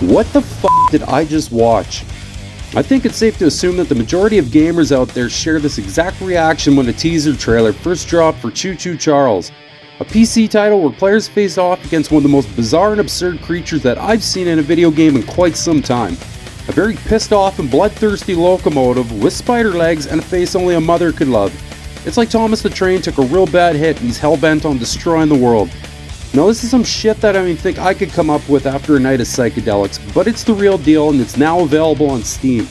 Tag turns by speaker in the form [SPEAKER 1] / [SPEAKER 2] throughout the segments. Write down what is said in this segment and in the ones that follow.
[SPEAKER 1] What the f did I just watch? I think it's safe to assume that the majority of gamers out there share this exact reaction when the teaser trailer first dropped for Choo-Choo Charles, a PC title where players face off against one of the most bizarre and absurd creatures that I've seen in a video game in quite some time. A very pissed off and bloodthirsty locomotive with spider legs and a face only a mother could love. It's like Thomas the Train took a real bad hit and he's hell-bent on destroying the world. Now this is some shit that I don't even think I could come up with after a night of psychedelics, but it's the real deal and it's now available on Steam.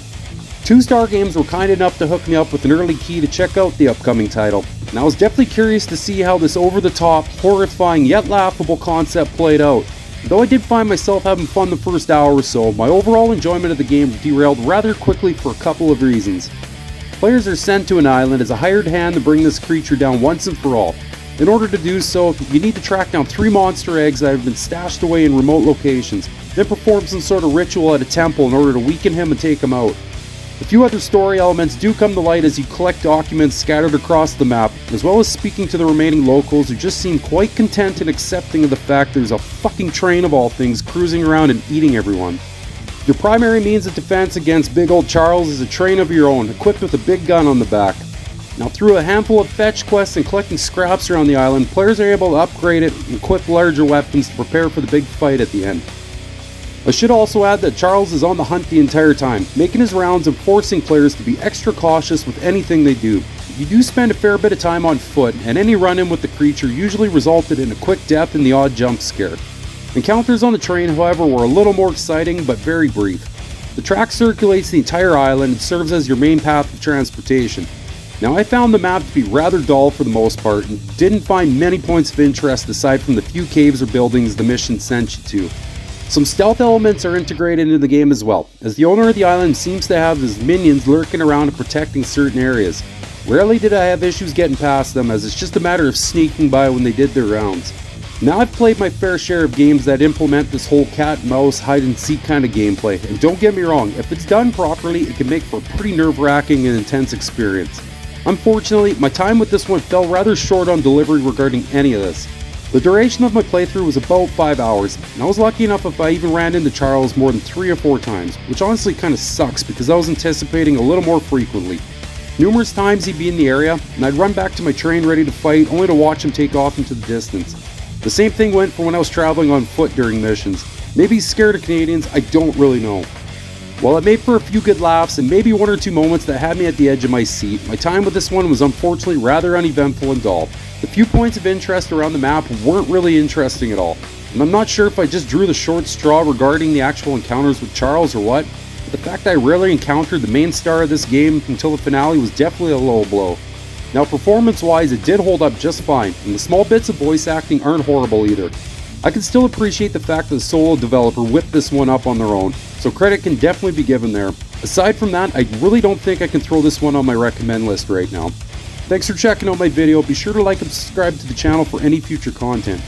[SPEAKER 1] 2-Star Games were kind enough to hook me up with an early key to check out the upcoming title, and I was definitely curious to see how this over-the-top, horrifying yet laughable concept played out. Though I did find myself having fun the first hour or so, my overall enjoyment of the game derailed rather quickly for a couple of reasons. Players are sent to an island as a hired hand to bring this creature down once and for all. In order to do so, you need to track down 3 monster eggs that have been stashed away in remote locations, then perform some sort of ritual at a temple in order to weaken him and take him out. A few other story elements do come to light as you collect documents scattered across the map, as well as speaking to the remaining locals who just seem quite content and accepting of the fact there's a fucking train of all things cruising around and eating everyone. Your primary means of defense against big old Charles is a train of your own, equipped with a big gun on the back. Now through a handful of fetch quests and collecting scraps around the island, players are able to upgrade it and equip larger weapons to prepare for the big fight at the end. I should also add that Charles is on the hunt the entire time, making his rounds and forcing players to be extra cautious with anything they do. You do spend a fair bit of time on foot, and any run-in with the creature usually resulted in a quick death and the odd jump scare. Encounters on the train, however, were a little more exciting but very brief. The track circulates the entire island and serves as your main path of transportation. Now I found the map to be rather dull for the most part and didn't find many points of interest aside from the few caves or buildings the mission sent you to. Some stealth elements are integrated into the game as well, as the owner of the island seems to have his minions lurking around and protecting certain areas. Rarely did I have issues getting past them, as it's just a matter of sneaking by when they did their rounds. Now I've played my fair share of games that implement this whole cat, mouse, hide and seek kind of gameplay, and don't get me wrong, if it's done properly it can make for a pretty nerve-wracking and intense experience. Unfortunately, my time with this one fell rather short on delivery regarding any of this. The duration of my playthrough was about 5 hours, and I was lucky enough if I even ran into Charles more than 3 or 4 times, which honestly kinda sucks because I was anticipating a little more frequently. Numerous times he'd be in the area, and I'd run back to my train ready to fight, only to watch him take off into the distance. The same thing went for when I was traveling on foot during missions. Maybe he's scared of Canadians, I don't really know. While it made for a few good laughs and maybe 1 or 2 moments that had me at the edge of my seat, my time with this one was unfortunately rather uneventful and dull. The few points of interest around the map weren't really interesting at all, and I'm not sure if I just drew the short straw regarding the actual encounters with Charles or what, but the fact that I rarely encountered the main star of this game until the finale was definitely a low blow. Now performance-wise it did hold up just fine, and the small bits of voice acting aren't horrible either. I can still appreciate the fact that the solo developer whipped this one up on their own, so credit can definitely be given there. Aside from that, I really don't think I can throw this one on my recommend list right now. Thanks for checking out my video, be sure to like and subscribe to the channel for any future content.